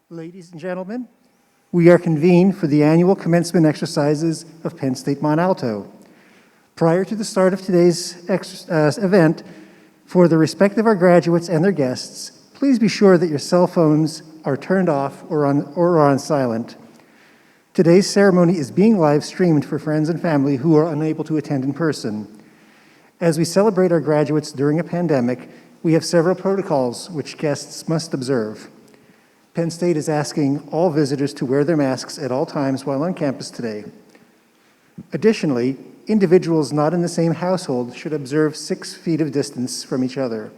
Ladies and gentlemen, we are convened for the annual commencement exercises of Penn State Mont Alto. Prior to the start of today's event, for the respect of our graduates and their guests, please be sure that your cell phones are turned off or on silent. Today's ceremony is being live streamed for friends and family who are unable to attend in person. As we celebrate our graduates during a pandemic, we have several protocols which guests must observe. Penn State is asking all visitors to wear their masks at all times while on campus today. Additionally, individuals not in the same household should observe 6 feet of distance from each other.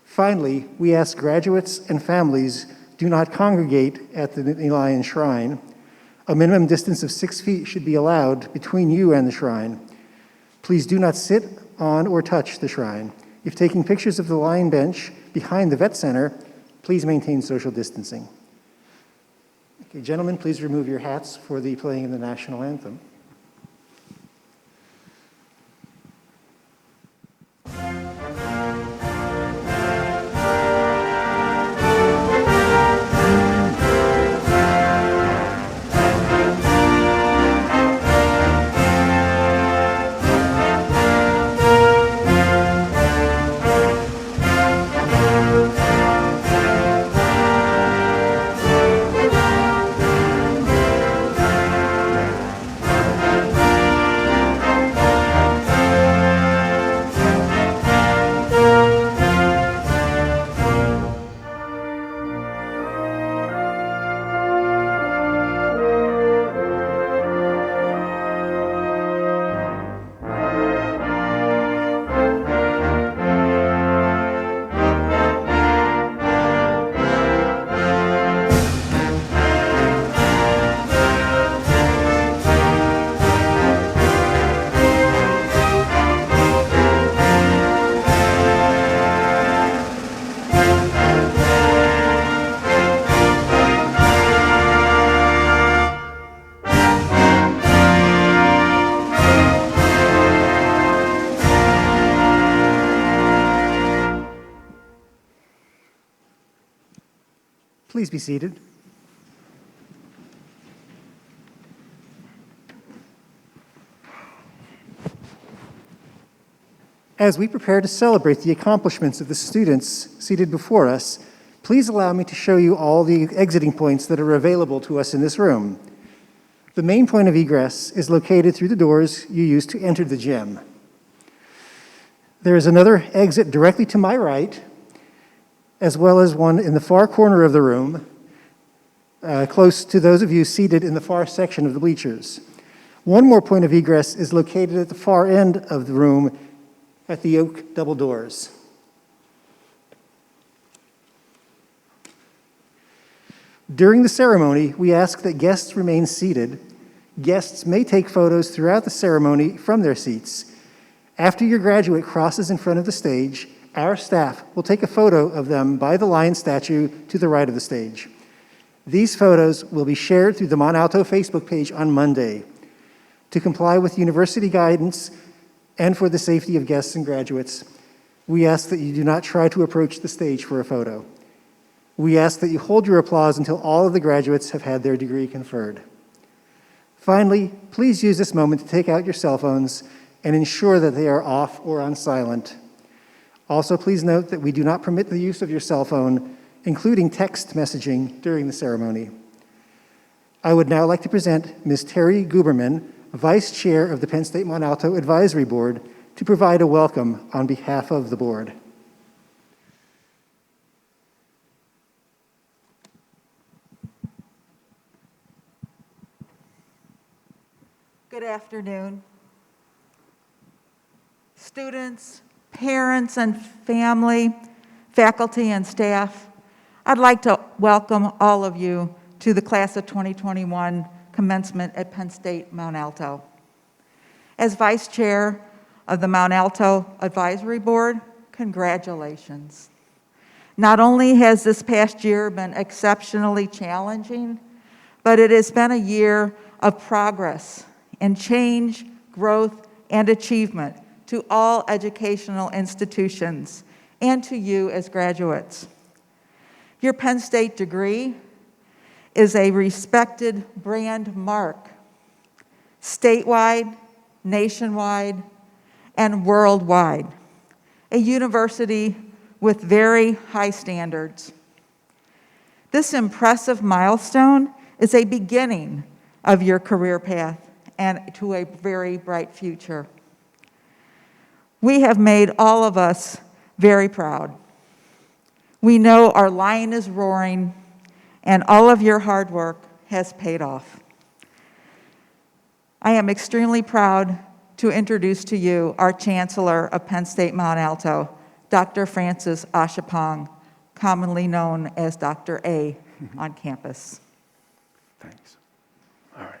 Finally, we ask graduates and families do not congregate at the Nittany Lion Shrine. A minimum distance of 6 feet should be allowed between you and the shrine. Please do not sit on or touch the shrine. If taking pictures of the lion bench behind the vet center, please maintain social distancing. Okay, gentlemen, please remove your hats for the playing of the national anthem. Please be seated. As we prepare to celebrate the accomplishments of the students seated before us, please allow me to show you all the exiting points that are available to us in this room. The main point of egress is located through the doors you used to enter the gym. There is another exit directly to my right, as well as one in the far corner of the room, close to those of you seated in the far section of the bleachers. One more point of egress is located at the far end of the room at the oak double doors. During the ceremony, we ask that guests remain seated. Guests may take photos throughout the ceremony from their seats. After your graduate crosses in front of the stage, our staff will take a photo of them by the lion statue to the right of the stage. These photos will be shared through the Mont Alto Facebook page on Monday. To comply with university guidance and for the safety of guests and graduates, we ask that you do not try to approach the stage for a photo. We ask that you hold your applause until all of the graduates have had their degree conferred. Finally, please use this moment to take out your cell phones and ensure that they are off or on silent. Also, please note that we do not permit the use of your cell phone, including text messaging, during the ceremony. I would now like to present Ms. Terry Guberman, Vice Chair of the Penn State Mont Alto Advisory Board, to provide a welcome on behalf of the board. Good afternoon. Students, parents and family, faculty and staff, I'd like to welcome all of you to the class of 2021 commencement at Penn State Mont Alto. As Vice Chair of the Mont Alto Advisory Board, congratulations. Not only has this past year been exceptionally challenging, but it has been a year of progress and change, growth, and achievement to all educational institutions and to you as graduates. Your Penn State degree is a respected brand mark, statewide, nationwide, and worldwide. A university with very high standards. This impressive milestone is a beginning of your career path and to a very bright future. We have made all of us very proud. We know our lion is roaring, and all of your hard work has paid off. I am extremely proud to introduce to you our Chancellor of Penn State Mont Alto, Dr. Francis Ashapong, commonly known as Dr. A on campus. Thanks. All right.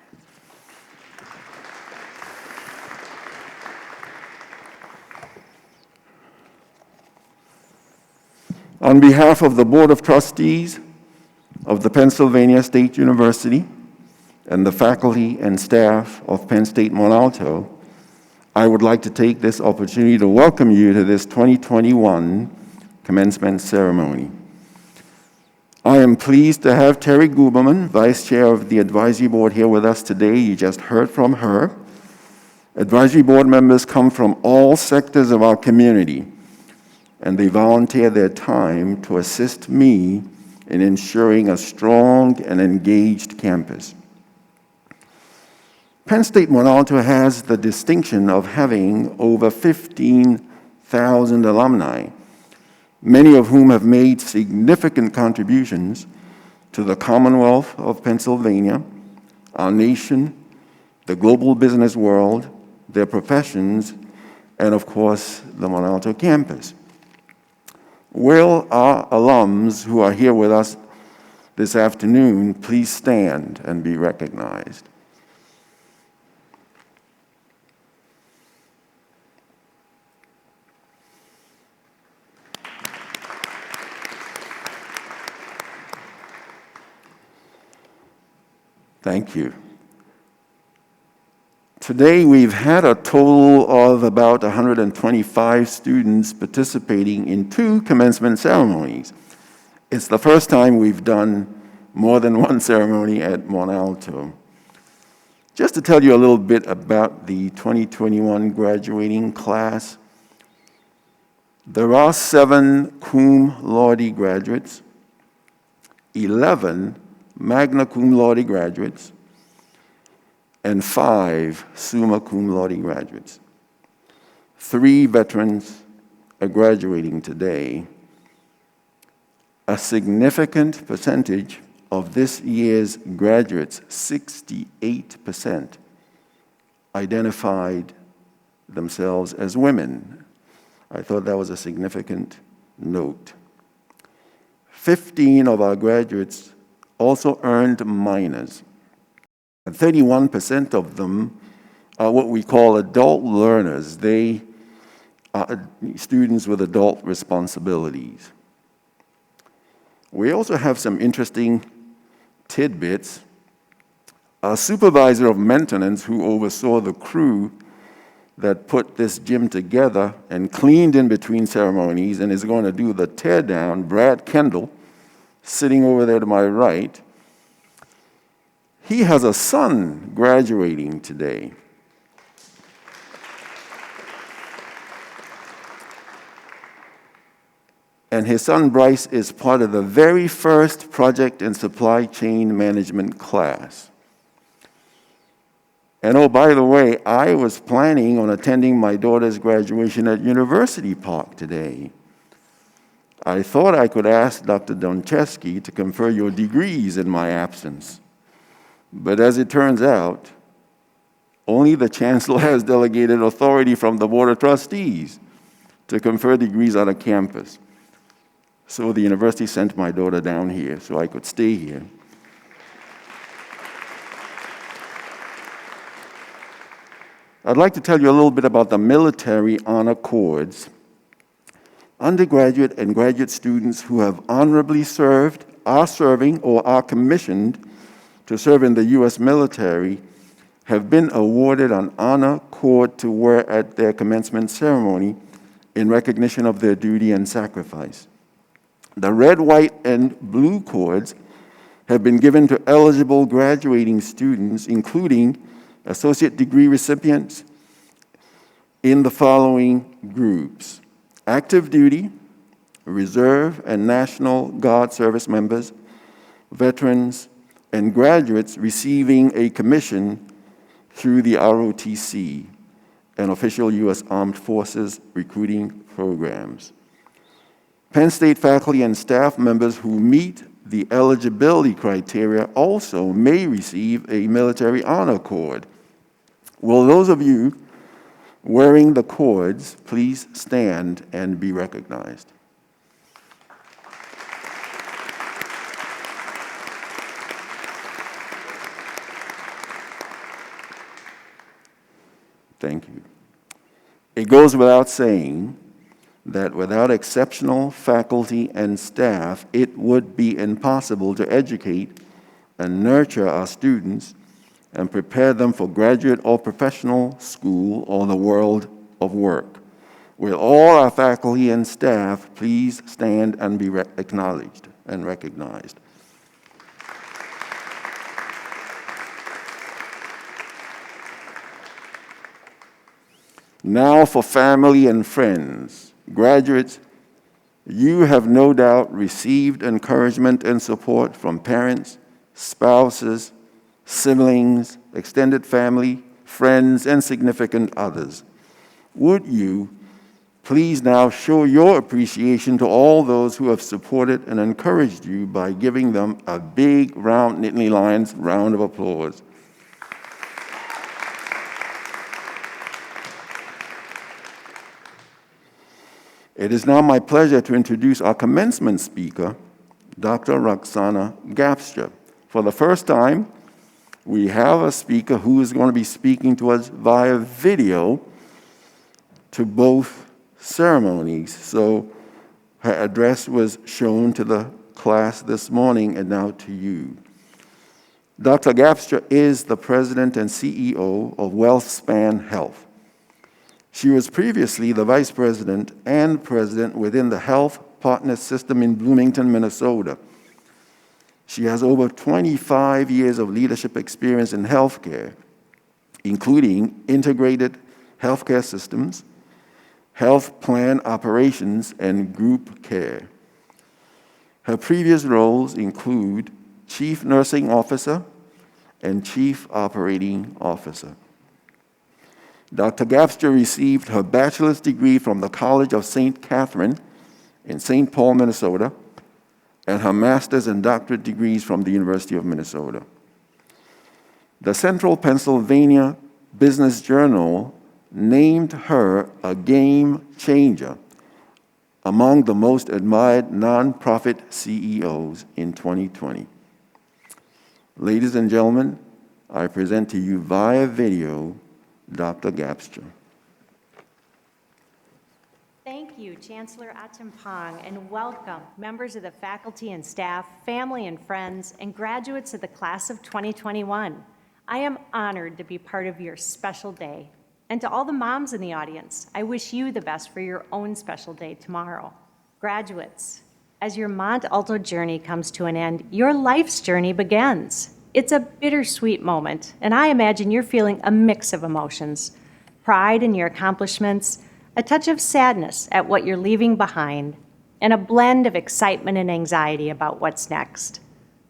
On behalf of the Board of Trustees of the Pennsylvania State University and the faculty and staff of Penn State Mont Alto, I would like to take this opportunity to welcome you to this 2021 commencement ceremony. I am pleased to have Terry Guberman, Vice Chair of the Advisory Board, here with us today. You just heard from her. Advisory Board members come from all sectors of our community, and they volunteer their time to assist me in ensuring a strong and engaged campus. Penn State Mont Alto has the distinction of having over 15,000 alumni, many of whom have made significant contributions to the Commonwealth of Pennsylvania, our nation, the global business world, their professions, and of course, the Mont Alto campus. Will our alums who are here with us this afternoon please stand and be recognized? Thank you. Today, we've had a total of about 125 students participating in 2 commencement ceremonies. It's the first time we've done more than one ceremony at Mont Alto. Just to tell you a little bit about the 2021 graduating class, there are 7 cum laude graduates, 11 magna cum laude graduates, and 5 summa cum laude graduates. 3 veterans are graduating today. A significant percentage of this year's graduates, 68%, identified themselves as women. I thought that was a significant note. 15 of our graduates also earned minors. 31% of them are what we call adult learners. They are students with adult responsibilities. We also have some interesting tidbits. Our supervisor of maintenance, who oversaw the crew that put this gym together and cleaned in between ceremonies and is going to do the tear down, Brad Kendall, sitting over there to my right, he has a son graduating today. And his son Bryce is part of the very first project and supply chain management class. And oh, by the way, I was planning on attending my daughter's graduation at University Park today. I thought I could ask Dr. Doncheski to confer your degrees in my absence. But as it turns out, only the chancellor has delegated authority from the Board of Trustees to confer degrees on a campus. So the university sent my daughter down here so I could stay here. I'd like to tell you a little bit about the military honor cords. Undergraduate and graduate students who have honorably served, are serving, or are commissioned to serve in the U.S. military have been awarded an honor cord to wear at their commencement ceremony in recognition of their duty and sacrifice. The red, white, and blue cords have been given to eligible graduating students, including associate degree recipients in the following groups: active duty, reserve and National Guard service members, veterans, and graduates receiving a commission through the ROTC and official U.S. Armed Forces recruiting programs. Penn State faculty and staff members who meet the eligibility criteria also may receive a military honor cord. Will those of you wearing the cords please stand and be recognized? Thank you. It goes without saying that without exceptional faculty and staff, it would be impossible to educate and nurture our students and prepare them for graduate or professional school or the world of work. Will all our faculty and staff please stand and be acknowledged and recognized? Now for family and friends. Graduates, you have no doubt received encouragement and support from parents, spouses, siblings, extended family, friends, and significant others. Would you please now show your appreciation to all those who have supported and encouraged you by giving them a big round Nittany Lions round of applause. It is now my pleasure to introduce our commencement speaker, Dr. Roxana Gapstra. For the first time, we have a speaker who is going to be speaking to us via video to both ceremonies. So her address was shown to the class this morning and now to you. Dr. Gapstra is the president and CEO of WellSpan Health. She was previously the vice president and president within the Health Partner System in Bloomington, Minnesota. She has over 25 years of leadership experience in healthcare, including integrated healthcare systems, health plan operations, and group care. Her previous roles include Chief Nursing Officer and Chief Operating Officer. Dr. Gapstra received her bachelor's degree from the College of St. Catherine in St. Paul, Minnesota, and her master's and doctorate degrees from the University of Minnesota. The Central Pennsylvania Business Journal named her a game changer among the most admired nonprofit CEOs in 2020. Ladies and gentlemen, I present to you via video Dr. Gapstra. Thank you, Chancellor Achimpong, and welcome members of the faculty and staff, family and friends, and graduates of the class of 2021. I am honored to be part of your special day. And to all the moms in the audience, I wish you the best for your own special day tomorrow. Graduates, as your Mont Alto journey comes to an end, your life's journey begins. It's a bittersweet moment, and I imagine you're feeling a mix of emotions: pride in your accomplishments, a touch of sadness at what you're leaving behind, and a blend of excitement and anxiety about what's next.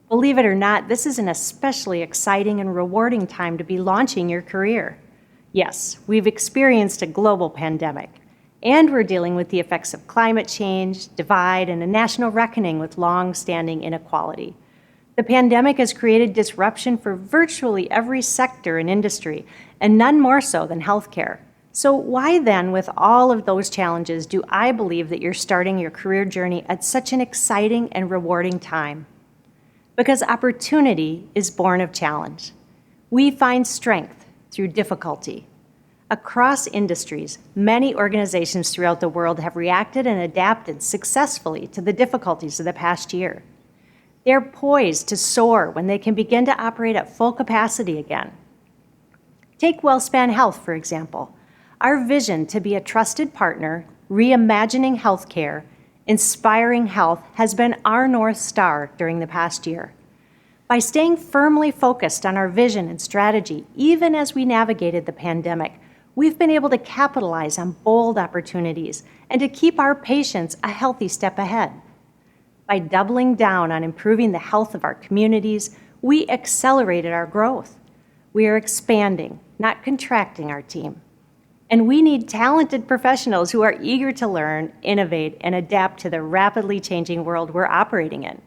Believe it or not, this is an especially exciting and rewarding time to be launching your career. Yes, we've experienced a global pandemic, and we're dealing with the effects of climate change, divide, and a national reckoning with long-standing inequality. The pandemic has created disruption for virtually every sector and industry, and none more so than healthcare. So why then, with all of those challenges, do I believe that you're starting your career journey at such an exciting and rewarding time? Because opportunity is born of challenge. We find strength through difficulty. Across industries, many organizations throughout the world have reacted and adapted successfully to the difficulties of the past year. They're poised to soar when they can begin to operate at full capacity again. Take WellSpan Health, for example. Our vision to be a trusted partner, reimagining healthcare, inspiring health has been our North Star during the past year. By staying firmly focused on our vision and strategy, even as we navigated the pandemic, we've been able to capitalize on bold opportunities and to keep our patients a healthy step ahead. By doubling down on improving the health of our communities, we accelerated our growth. We are expanding, not contracting our team. And we need talented professionals who are eager to learn, innovate, and adapt to the rapidly changing world we're operating in,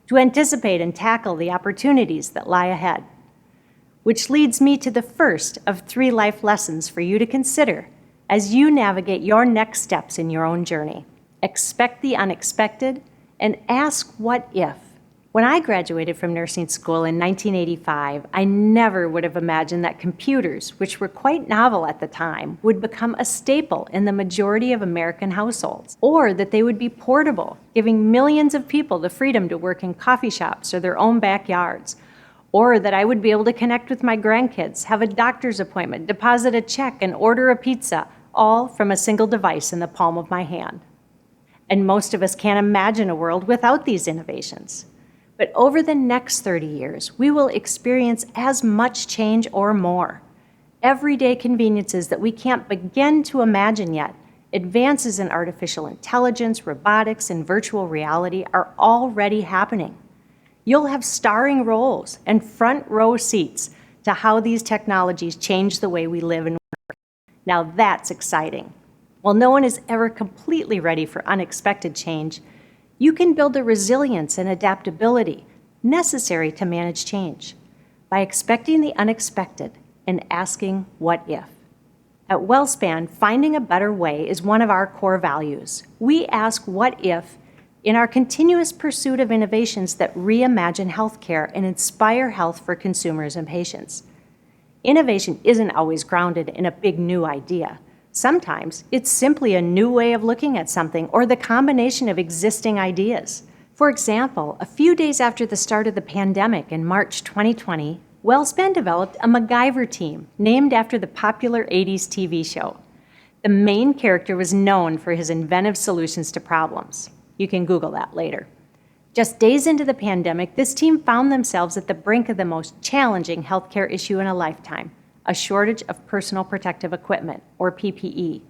to anticipate and tackle the opportunities that lie ahead. Which leads me to the first of 3 life lessons for you to consider as you navigate your next steps in your own journey. Expect the unexpected and ask what if. When I graduated from nursing school in 1985, I never would have imagined that computers, which were quite novel at the time, would become a staple in the majority of American households, or that they would be portable, giving millions of people the freedom to work in coffee shops or their own backyards, or that I would be able to connect with my grandkids, have a doctor's appointment, deposit a check, and order a pizza, all from a single device in the palm of my hand. And most of us can't imagine a world without these innovations. But over the next 30 years, we will experience as much change or more. Everyday conveniences that we can't begin to imagine yet, advances in artificial intelligence, robotics, and virtual reality are already happening. You'll have starring roles and front row seats to how these technologies change the way we live and work. Now that's exciting. While no one is ever completely ready for unexpected change, you can build the resilience and adaptability necessary to manage change by expecting the unexpected and asking what if. At WellSpan, finding a better way is one of our core values. We ask what if in our continuous pursuit of innovations that reimagine healthcare and inspire health for consumers and patients. Innovation isn't always grounded in a big new idea. Sometimes it's simply a new way of looking at something or the combination of existing ideas. For example, a few days after the start of the pandemic in March 2020, WellSpan developed a MacGyver team named after the popular 80s TV show. The main character was known for his inventive solutions to problems. You can Google that later. Just days into the pandemic, this team found themselves at the brink of the most challenging healthcare issue in a lifetime, a shortage of personal protective equipment, or PPE.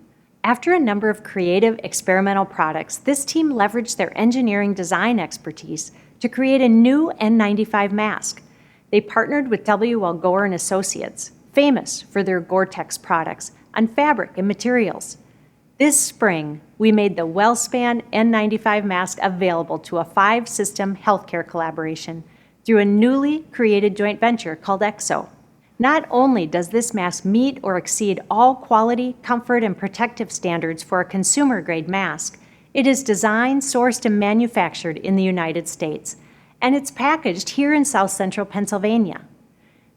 After a number of creative experimental products, this team leveraged their engineering design expertise to create a new N95 mask. They partnered with W.L. Gore and Associates, famous for their Gore-Tex products, on fabric and materials. This spring, we made the WellSpan N95 mask available to a 5-system healthcare collaboration through a newly created joint venture called EXO. Not only does this mask meet or exceed all quality, comfort, and protective standards for a consumer-grade mask, it is designed, sourced, and manufactured in the United States, and it's packaged here in South Central Pennsylvania.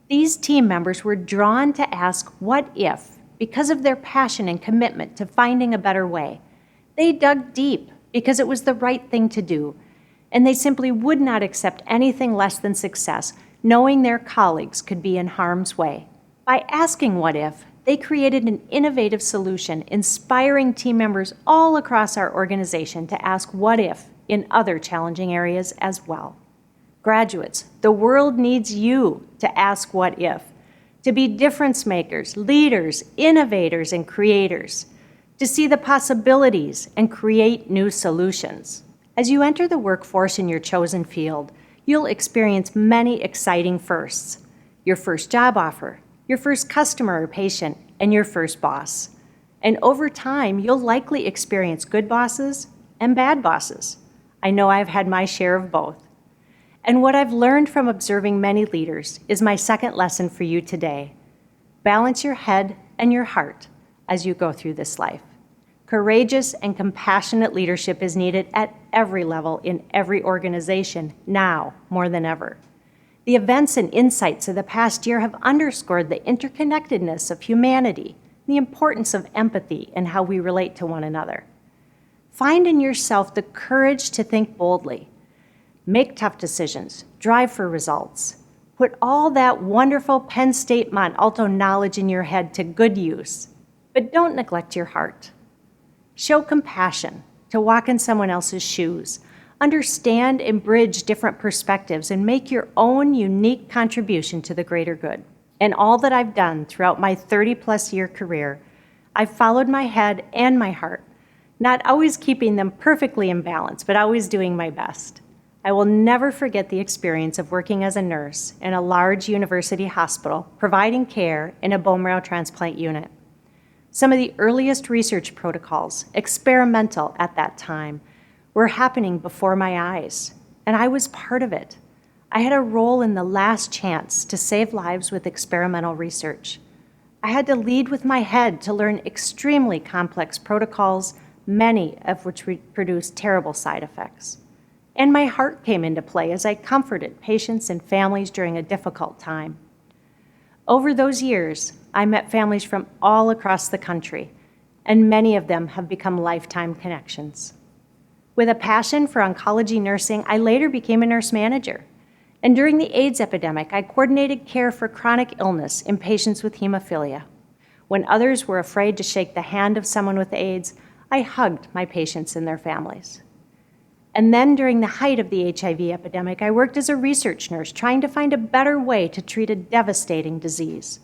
These team members were drawn to ask what if because of their passion and commitment to finding a better way. They dug deep because it was the right thing to do, and they simply would not accept anything less than success, knowing their colleagues could be in harm's way. By asking what if, they created an innovative solution, inspiring team members all across our organization to ask what if in other challenging areas as well. Graduates, the world needs you to ask what if, to be difference makers, leaders, innovators, and creators, to see the possibilities and create new solutions. As you enter the workforce in your chosen field, you'll experience many exciting firsts. Your first job offer, your first customer or patient, and your first boss. And over time, you'll likely experience good bosses and bad bosses. I know I've had my share of both. And what I've learned from observing many leaders is my second lesson for you today. Balance your head and your heart as you go through this life. Courageous and compassionate leadership is needed at every level in every organization, now more than ever. The events and insights of the past year have underscored the interconnectedness of humanity, the importance of empathy and how we relate to one another. Find in yourself the courage to think boldly, make tough decisions, drive for results. Put all that wonderful Penn State Mont Alto knowledge in your head to good use, but don't neglect your heart. Show compassion to walk in someone else's shoes. understand and bridge different perspectives, and make your own unique contribution to the greater good. In all that I've done throughout my 30-plus year career, I've followed my head and my heart, not always keeping them perfectly in balance, but always doing my best. I will never forget the experience of working as a nurse in a large university hospital, providing care in a bone marrow transplant unit. Some of the earliest research protocols, experimental at that time, were happening before my eyes, and I was part of it. I had a role in the last chance to save lives with experimental research. I had to lead with my head to learn extremely complex protocols, many of which produced terrible side effects. And my heart came into play as I comforted patients and families during a difficult time. Over those years, I met families from all across the country, and many of them have become lifetime connections. With a passion for oncology nursing, I later became a nurse manager. And during the AIDS epidemic, I coordinated care for chronic illness in patients with hemophilia. When others were afraid to shake the hand of someone with AIDS, I hugged my patients and their families. And then during the height of the HIV epidemic, I worked as a research nurse trying to find a better way to treat a devastating disease.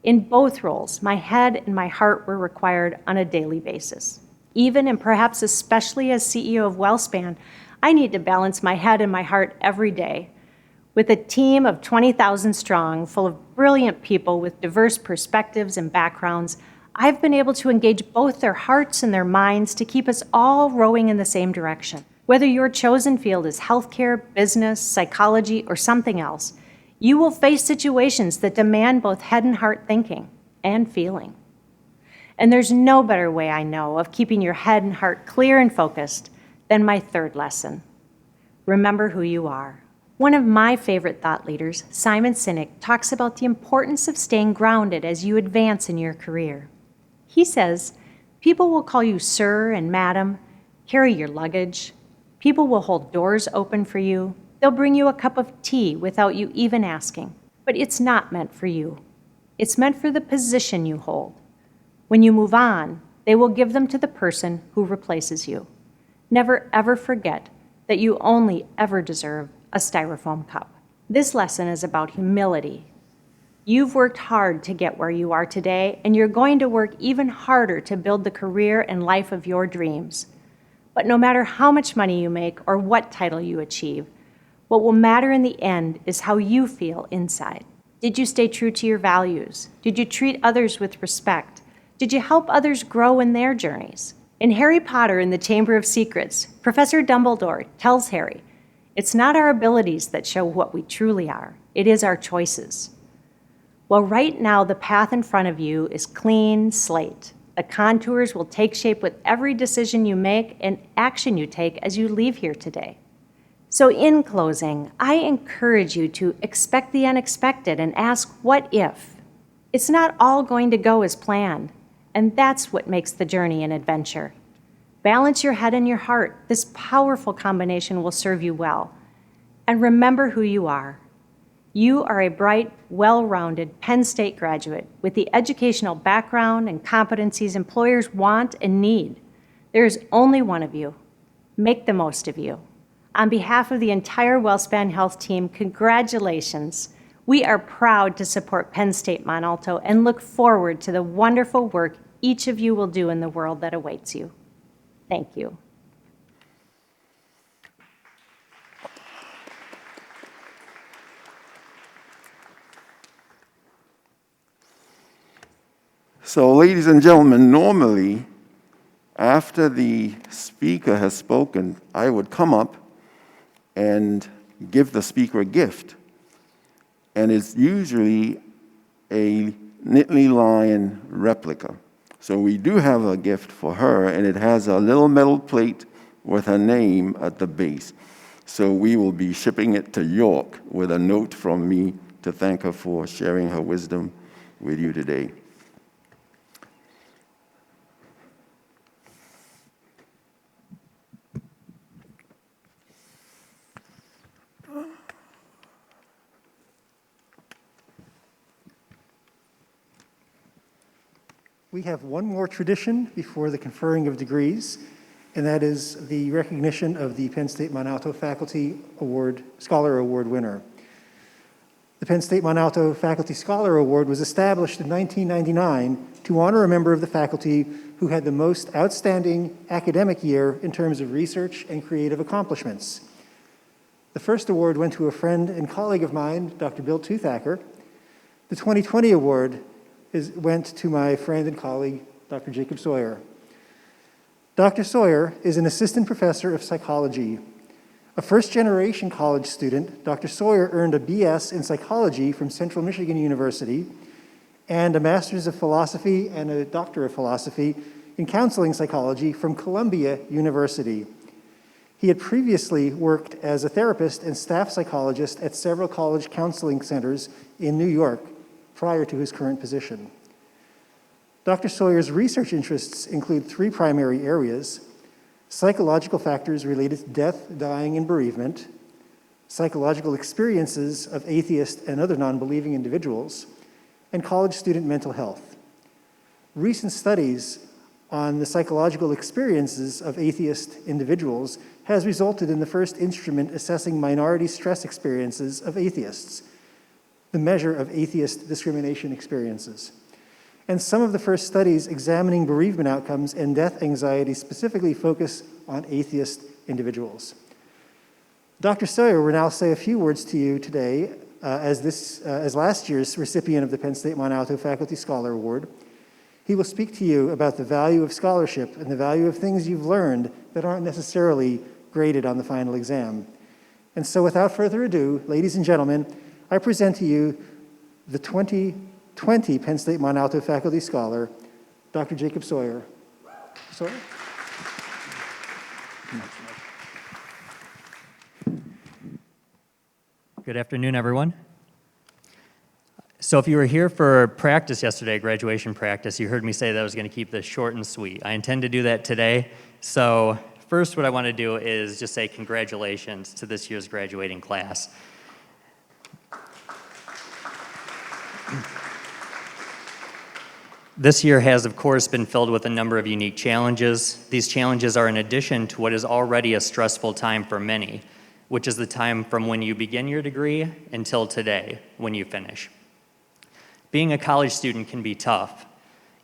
In both roles, my head and my heart were required on a daily basis. Even and perhaps especially as CEO of WellSpan, I need to balance my head and my heart every day. With a team of 20,000 strong, full of brilliant people with diverse perspectives and backgrounds, I've been able to engage both their hearts and their minds to keep us all rowing in the same direction. Whether your chosen field is healthcare, business, psychology, or something else, you will face situations that demand both head and heart thinking and feeling. And there's no better way I know of keeping your head and heart clear and focused than my third lesson. Remember who you are. One of my favorite thought leaders, Simon Sinek, talks about the importance of staying grounded as you advance in your career. He says, people will call you sir and madam, carry your luggage. People will hold doors open for you. They'll bring you a cup of tea without you even asking. But it's not meant for you. It's meant for the position you hold. When you move on, they will give them to the person who replaces you. Never ever forget that you only ever deserve a styrofoam cup. This lesson is about humility. You've worked hard to get where you are today, and you're going to work even harder to build the career and life of your dreams. But no matter how much money you make or what title you achieve, what will matter in the end is how you feel inside. Did you stay true to your values? Did you treat others with respect? Did you help others grow in their journeys? In Harry Potter and the Chamber of Secrets, Professor Dumbledore tells Harry, it's not our abilities that show what we truly are. It is our choices. Well, right now, the path in front of you is clean slate. The contours will take shape with every decision you make and action you take as you leave here today. So in closing, I encourage you to expect the unexpected and ask, what if? It's not all going to go as planned, and that's what makes the journey an adventure. Balance your head and your heart. This powerful combination will serve you well. And remember who you are. You are a bright, well-rounded Penn State graduate with the educational background and competencies employers want and need. There is only one of you. Make the most of you. On behalf of the entire WellSpan Health team, congratulations. We are proud to support Penn State Mont Alto and look forward to the wonderful work each of you will do in the world that awaits you. Thank you. So, ladies and gentlemen, normally, after the speaker has spoken, I would come up and give the speaker a gift. And it's usually a Nittany Lion replica. So we do have a gift for her, and it has a little metal plate with her name at the base. So we will be shipping it to York with a note from me to thank her for sharing her wisdom with you today. We have one more tradition before the conferring of degrees, and that is the recognition of the Penn State Mont Alto Faculty Award, Scholar Award winner. The Penn State Mont Alto Faculty Scholar Award was established in 1999 to honor a member of the faculty who had the most outstanding academic year in terms of research and creative accomplishments. The first award went to a friend and colleague of mine, Dr. Bill Toothacker. The 2020 award went to my friend and colleague, Dr. Jacob Sawyer. Dr. Sawyer is an assistant professor of psychology. A first-generation college student, Dr. Sawyer earned a BS in psychology from Central Michigan University and a master's of philosophy and a doctor of philosophy in counseling psychology from Columbia University. He had previously worked as a therapist and staff psychologist at several college counseling centers in New York prior to his current position. Dr. Sawyer's research interests include three primary areas: psychological factors related to death, dying, and bereavement, psychological experiences of atheist and other non-believing individuals, and college student mental health. Recent studies on the psychological experiences of atheist individuals has resulted in the first instrument assessing minority stress experiences of atheists, the measure of atheist discrimination experiences. And some of the first studies examining bereavement outcomes and death anxiety specifically focus on atheist individuals. Dr. Sawyer will now say a few words to you today as last year's recipient of the Penn State Mont Alto Faculty Scholar Award. He will speak to you about the value of scholarship and the value of things you've learned that aren't necessarily graded on the final exam. And so without further ado, ladies and gentlemen, I present to you the 2020 Penn State Mont Alto Faculty Scholar, Dr. Jacob Sawyer. Sawyer? Good afternoon, everyone. So if you were here for practice yesterday, graduation practice, you heard me say that I was going to keep this short and sweet. I intend to do that today. So first, what I want to do is just say congratulations to this year's graduating class. This year has, of course, been filled with a number of unique challenges. These challenges are in addition to what is already a stressful time for many, which is the time from when you begin your degree until today, when you finish. Being a college student can be tough.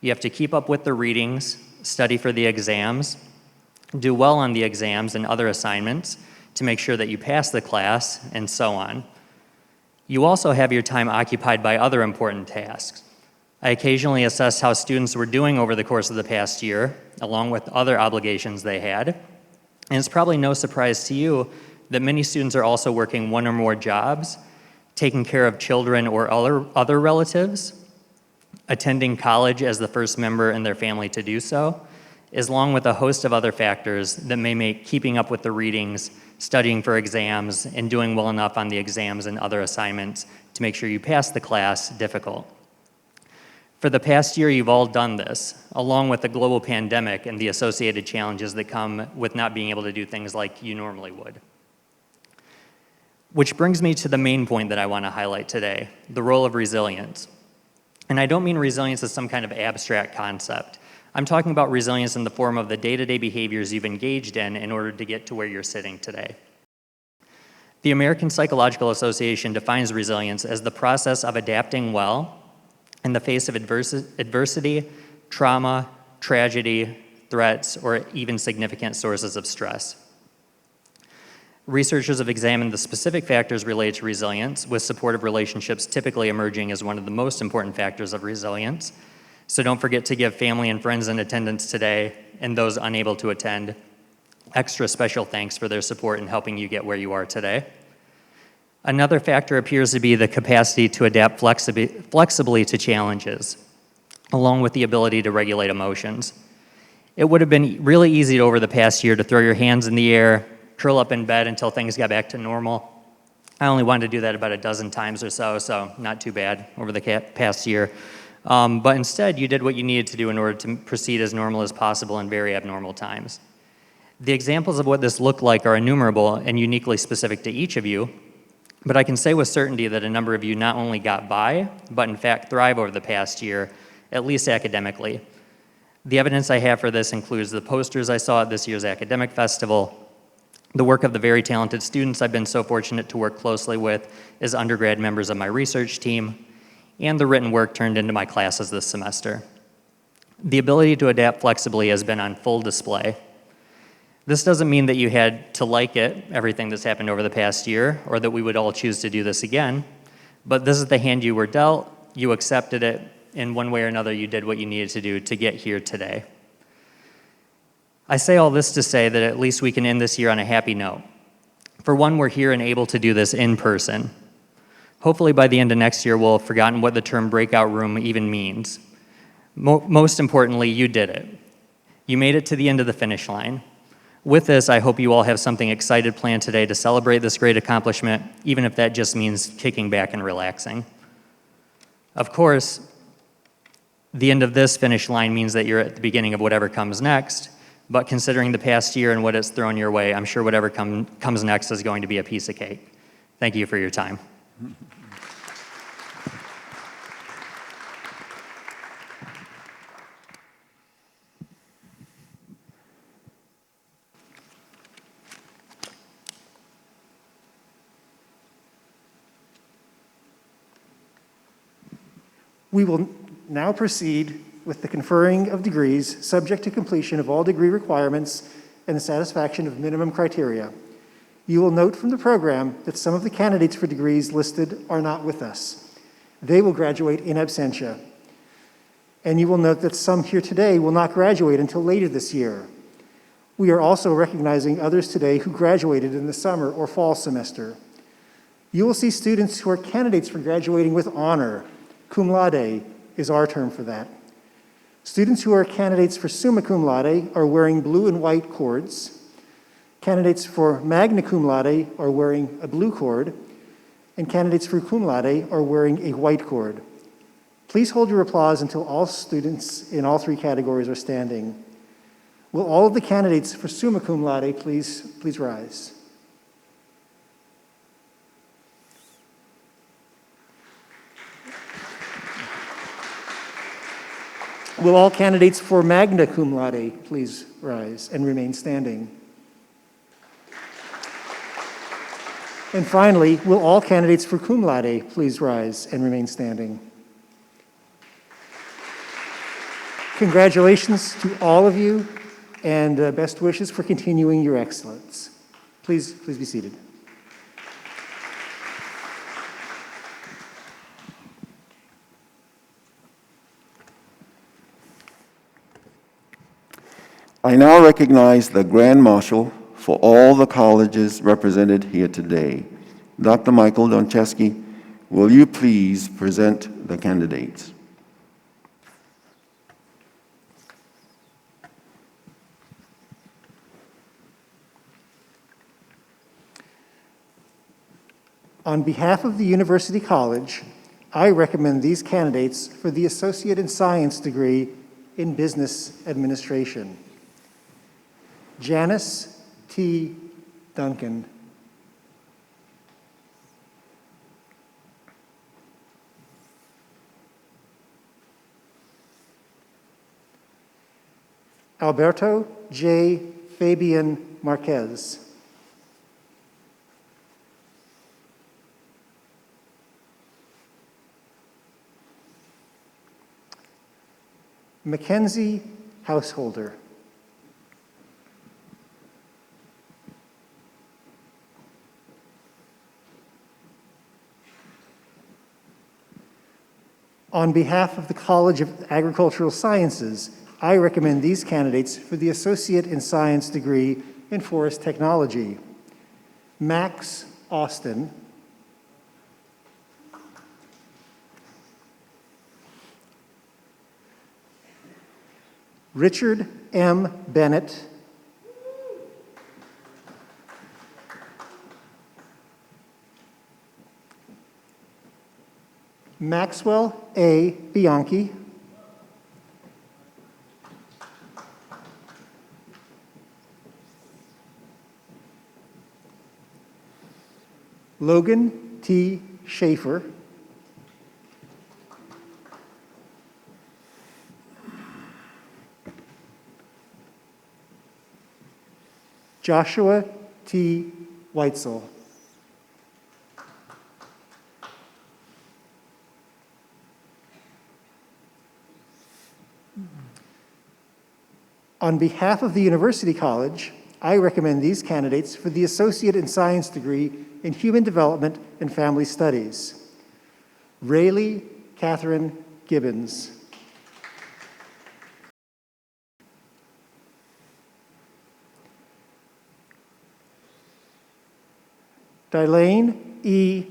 You have to keep up with the readings, study for the exams, do well on the exams and other assignments to make sure that you pass the class, and so on. You also have your time occupied by other important tasks. I occasionally assessed how students were doing over the course of the past year, along with other obligations they had. And it's probably no surprise to you that many students are also working one or more jobs, taking care of children or other relatives, attending college as the first member in their family to do so, along with a host of other factors that may make keeping up with the readings, studying for exams, and doing well enough on the exams and other assignments to make sure you pass the class difficult. For the past year, you've all done this, along with the global pandemic and the associated challenges that come with not being able to do things like you normally would. Which brings me to the main point that I want to highlight today, the role of resilience. And I don't mean resilience as some kind of abstract concept. I'm talking about resilience in the form of the day-to-day behaviors you've engaged in order to get to where you're sitting today. The American Psychological Association defines resilience as the process of adapting well in the face of adversity, trauma, tragedy, threats, or even significant sources of stress. Researchers have examined the specific factors related to resilience, with supportive relationships typically emerging as one of the most important factors of resilience. So don't forget to give family and friends in attendance today, and those unable to attend, extra special thanks for their support in helping you get where you are today. Another factor appears to be the capacity to adapt flexibly to challenges, along with the ability to regulate emotions. It would have been really easy over the past year to throw your hands in the air, curl up in bed until things got back to normal. I only wanted to do that about a dozen times or so not too bad over the past year. But instead, you did what you needed to do in order to proceed as normal as possible in very abnormal times. The examples of what this looked like are innumerable and uniquely specific to each of you, but I can say with certainty that a number of you not only got by, but in fact thrive over the past year, at least academically. The evidence I have for this includes the posters I saw at this year's academic festival, the work of the very talented students I've been so fortunate to work closely with as undergrad members of my research team, and the written work turned into my classes this semester. The ability to adapt flexibly has been on full display. This doesn't mean that you had to like it, everything that's happened over the past year, or that we would all choose to do this again, but this is the hand you were dealt, you accepted it, in one way or another you did what you needed to do to get here today. I say all this to say that at least we can end this year on a happy note. For one, we're here and able to do this in person. Hopefully by the end of next year, we'll have forgotten what the term breakout room even means. Most importantly, you did it. You made it to the end of the finish line. With this, I hope you all have something excited planned today to celebrate this great accomplishment, even if that just means kicking back and relaxing. Of course, the end of this finish line means that you're at the beginning of whatever comes next, but considering the past year and what it's thrown your way, I'm sure whatever comes next is going to be a piece of cake. Thank you for your time. We will now proceed with the conferring of degrees, subject to completion of all degree requirements and the satisfaction of minimum criteria. You will note from the program that some of the candidates for degrees listed are not with us. They will graduate in absentia. And you will note that some here today will not graduate until later this year. We are also recognizing others today who graduated in the summer or fall semester. You will see students who are candidates for graduating with honor. Cum laude is our term for that. Students who are candidates for summa cum laude are wearing blue and white cords. Candidates for magna cum laude are wearing a blue cord, and candidates for cum laude are wearing a white cord. Please hold your applause until all students in all three categories are standing. Will all of the candidates for summa cum laude please rise? Will all candidates for magna cum laude please rise and remain standing? And finally, will all candidates for cum laude please rise and remain standing? Congratulations to all of you, and best wishes for continuing your excellence. Please be seated. I now recognize the Grand Marshal for all the colleges represented here today. Dr. Michael Doncheski, will you please present the candidates? On behalf of the University College, I recommend these candidates for the Associate in Science degree in Business Administration. Janice T. Duncan. Alberto J. Fabian Marquez. Mackenzie Householder. On behalf of the College of Agricultural Sciences, I recommend these candidates for the Associate in Science degree in Forest Technology. Max Austin. Richard M. Bennett. Maxwell A. Bianchi. Logan T. Schaefer. Joshua T. Weitzel. On behalf of the University College, I recommend these candidates for the Associate in Science degree in Human Development and Family Studies. Rayleigh Catherine Gibbons. Dylane E.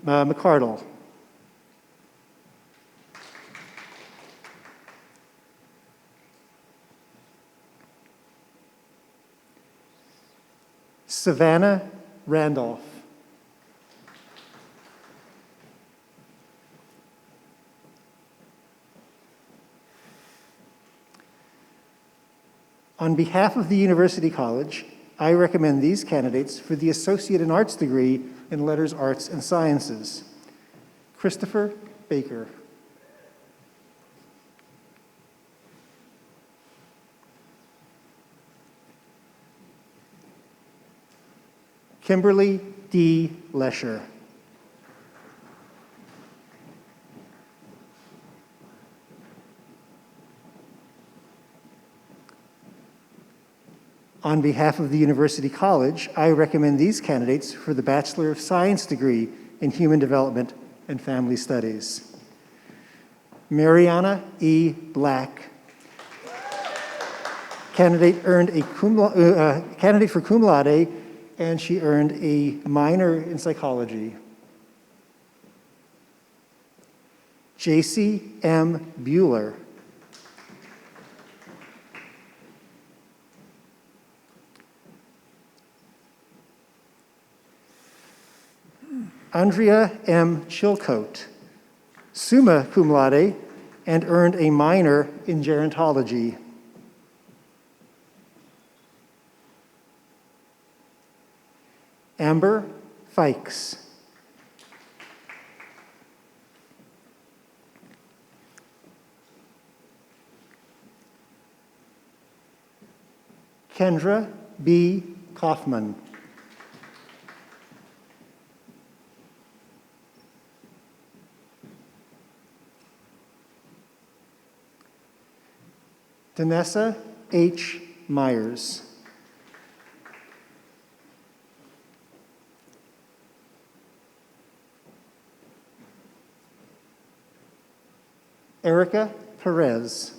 McCardle. Savannah Randolph. On behalf of the University College, I recommend these candidates for the Associate in Arts degree in Letters, Arts, and Sciences. Christopher Baker. Kimberly D. Lesher. On behalf of the University College, I recommend these candidates for the Bachelor of Science degree in Human Development and Family Studies. Mariana E. Black. Candidate for cum laude, and she earned a minor in psychology. J.C. M. Bueller. Andrea M. Chilcote, summa cum laude, and earned a minor in gerontology. Amber Fikes. Kendra B. Kaufman. Danessa H. Myers. Erica Perez.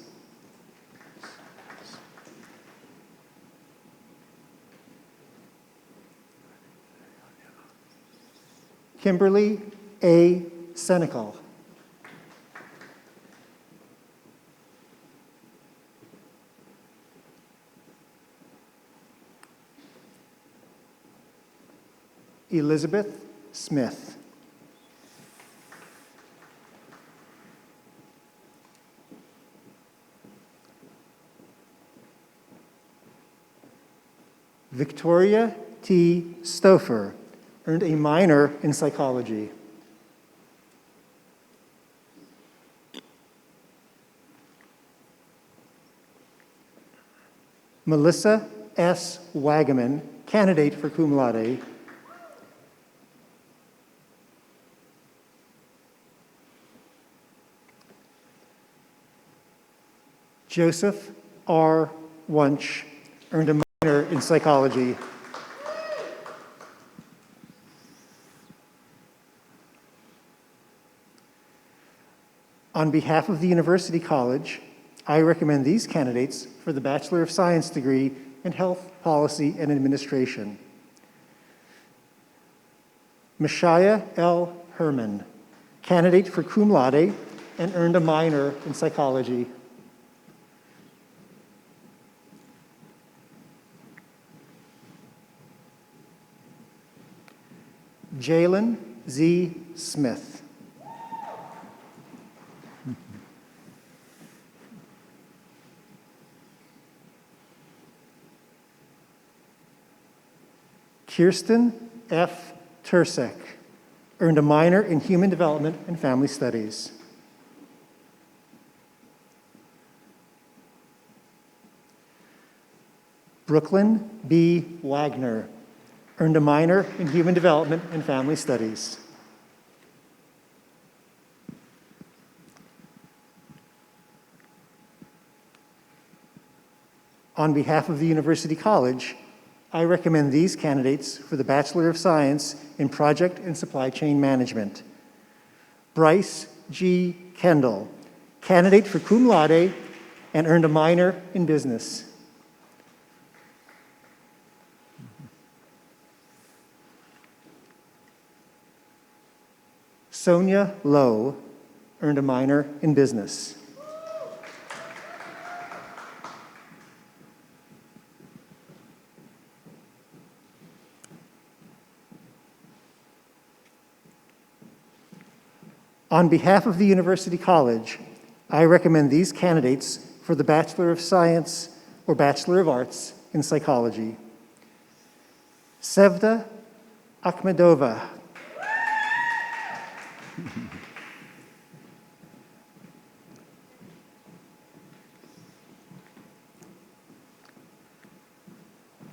Kimberly A. Senecal. Elizabeth Smith. Victoria T. Stouffer, earned a minor in psychology. Melissa S. Wagaman, candidate for cum laude. Joseph R. Wunsch, earned a minor in psychology. On behalf of the University College, I recommend these candidates for the Bachelor of Science degree in Health Policy and Administration. Mashaya L. Herman, candidate for cum laude and earned a minor in psychology. Jalen Z. Smith. Kirsten F. Tursek, earned a minor in Human Development and Family Studies. Brooklyn B. Wagner, earned a minor in Human Development and Family Studies. On behalf of the University College, I recommend these candidates for the Bachelor of Science in Project and Supply Chain Management. Bryce G. Kendall, candidate for cum laude and earned a minor in business. Sonia Lowe earned a minor in business. On behalf of the University College, I recommend these candidates for the Bachelor of Science or Bachelor of Arts in Psychology. Sevda Akhmedova.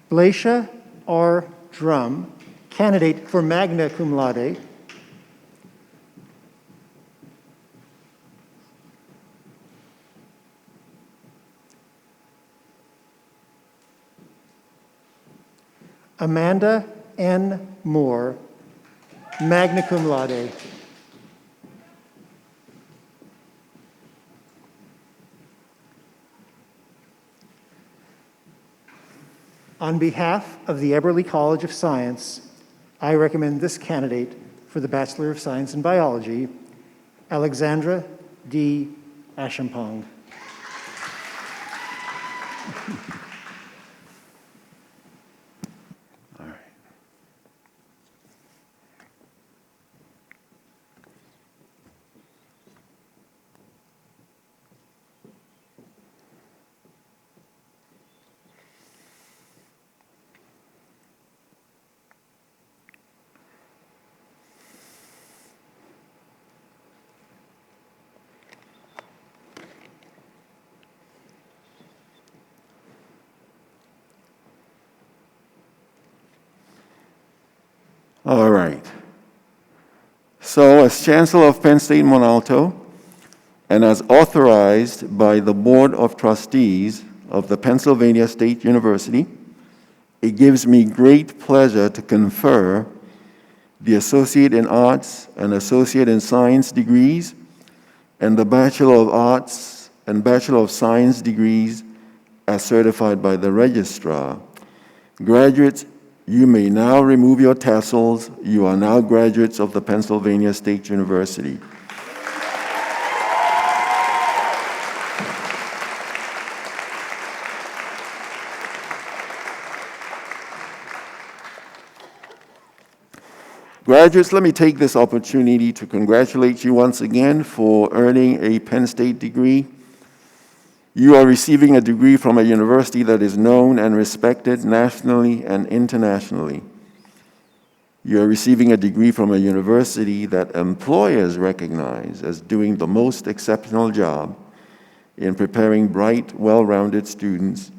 Blaisha R. Drum, candidate for magna cum laude. Amanda N. Moore, magna cum laude. On behalf of the Eberly College of Science, I recommend this candidate for the Bachelor of Science in Biology, Alexandra D. Ashampong. All right. So, as Chancellor of Penn State Mont Alto, and as authorized by the Board of Trustees of the Pennsylvania State University, it gives me great pleasure to confer the Associate in Arts and Associate in Science degrees and the Bachelor of Arts and Bachelor of Science degrees as certified by the Registrar. Graduates, you may now remove your tassels. You are now graduates of the Pennsylvania State University. Graduates, let me take this opportunity to congratulate you once again for earning a Penn State degree. You are receiving a degree from a university that is known and respected nationally and internationally. You are receiving a degree from a university that employers recognize as doing the most exceptional job in preparing bright, well-rounded students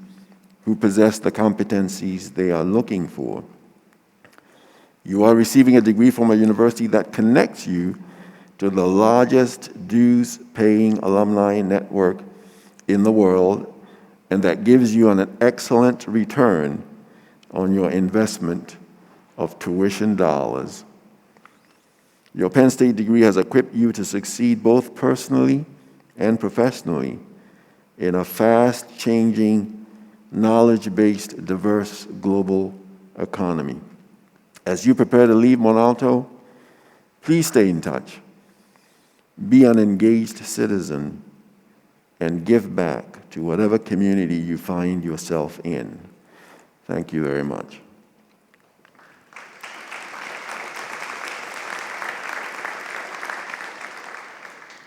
who possess the competencies they are looking for. You are receiving a degree from a university that connects you to the largest dues-paying alumni network in the world, and that gives you an excellent return on your investment of tuition dollars. Your Penn State degree has equipped you to succeed both personally and professionally in a fast-changing, knowledge-based, diverse global economy. As you prepare to leave Mont Alto, please stay in touch. Be an engaged citizen and give back to whatever community you find yourself in. Thank you very much.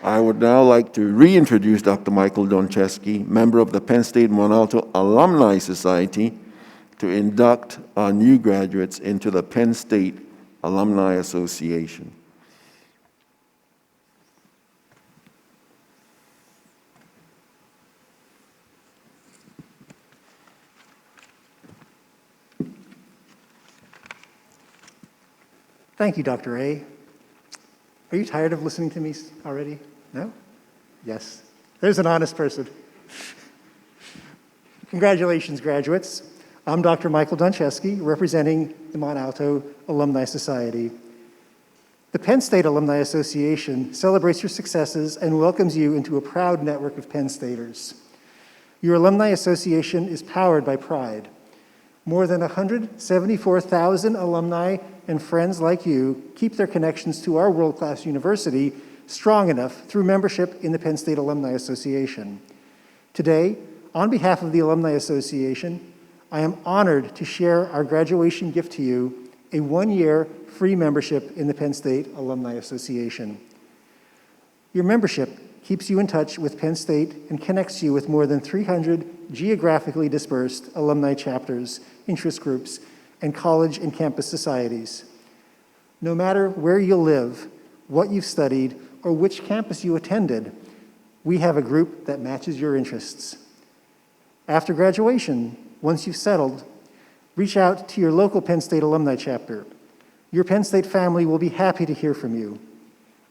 I would now like to reintroduce Dr. Michael Doncheski, member of the Penn State Mont Alto Alumni Society, to induct our new graduates into the Penn State Alumni Association. Thank you, Dr. A. Are you tired of listening to me already? No? Yes. There's an honest person. Congratulations, graduates. I'm Dr. Michael Doncheski, representing the Mont Alto Alumni Society. The Penn State Alumni Association celebrates your successes and welcomes you into a proud network of Penn Staters. Your Alumni Association is powered by pride. More than 174,000 alumni and friends like you keep their connections to our world-class university strong enough through membership in the Penn State Alumni Association. Today, on behalf of the Alumni Association, I am honored to share our graduation gift to you, a one-year free membership in the Penn State Alumni Association. Your membership keeps you in touch with Penn State and connects you with more than 300 geographically dispersed alumni chapters, interest groups, and college and campus societies. No matter where you live, what you've studied, or which campus you attended, we have a group that matches your interests. After graduation, once you've settled, reach out to your local Penn State alumni chapter. Your Penn State family will be happy to hear from you.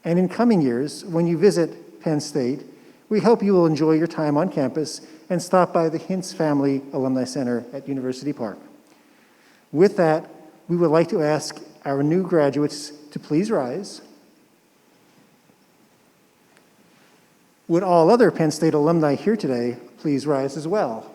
And in coming years, when you visit Penn State, we hope you will enjoy your time on campus and stop by the Hintz Family Alumni Center at University Park. With that, we would like to ask our new graduates to please rise. Would all other Penn State alumni here today please rise as well?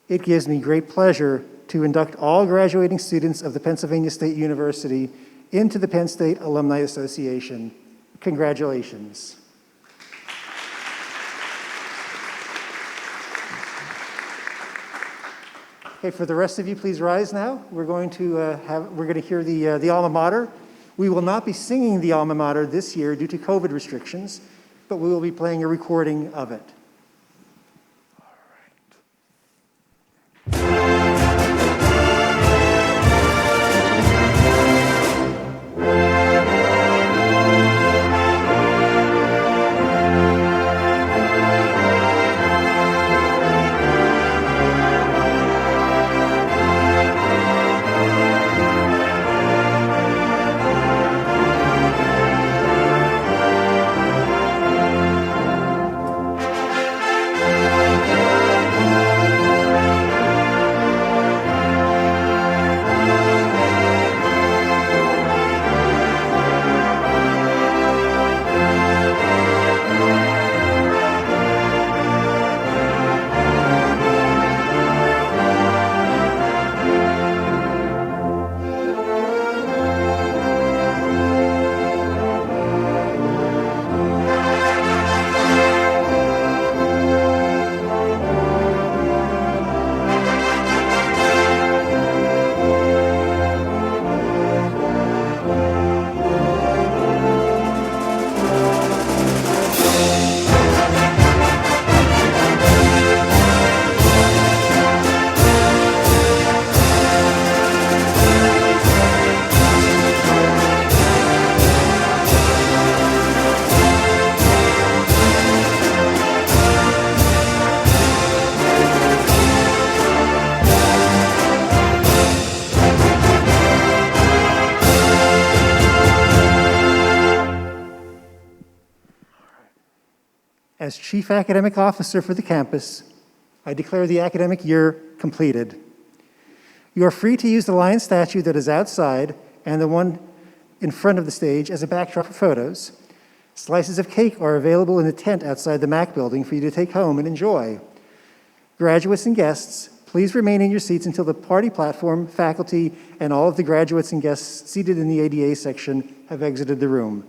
It gives me great pleasure to induct all graduating students of the Pennsylvania State University into the Penn State Alumni Association. Congratulations. Okay, for the rest of you, please rise now. We're going to hear the alma mater. We will not be singing the alma mater this year due to COVID restrictions, but we will be playing a recording of it. As Chief Academic Officer for the campus, I declare the academic year completed. You are free to use the lion statue that is outside and the one in front of the stage as a backdrop for photos. Slices of cake are available in the tent outside the MAC building for you to take home and enjoy. Graduates and guests, please remain in your seats until the party platform, faculty, and all of the graduates and guests seated in the ADA section have exited the room.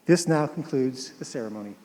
This now concludes the ceremony.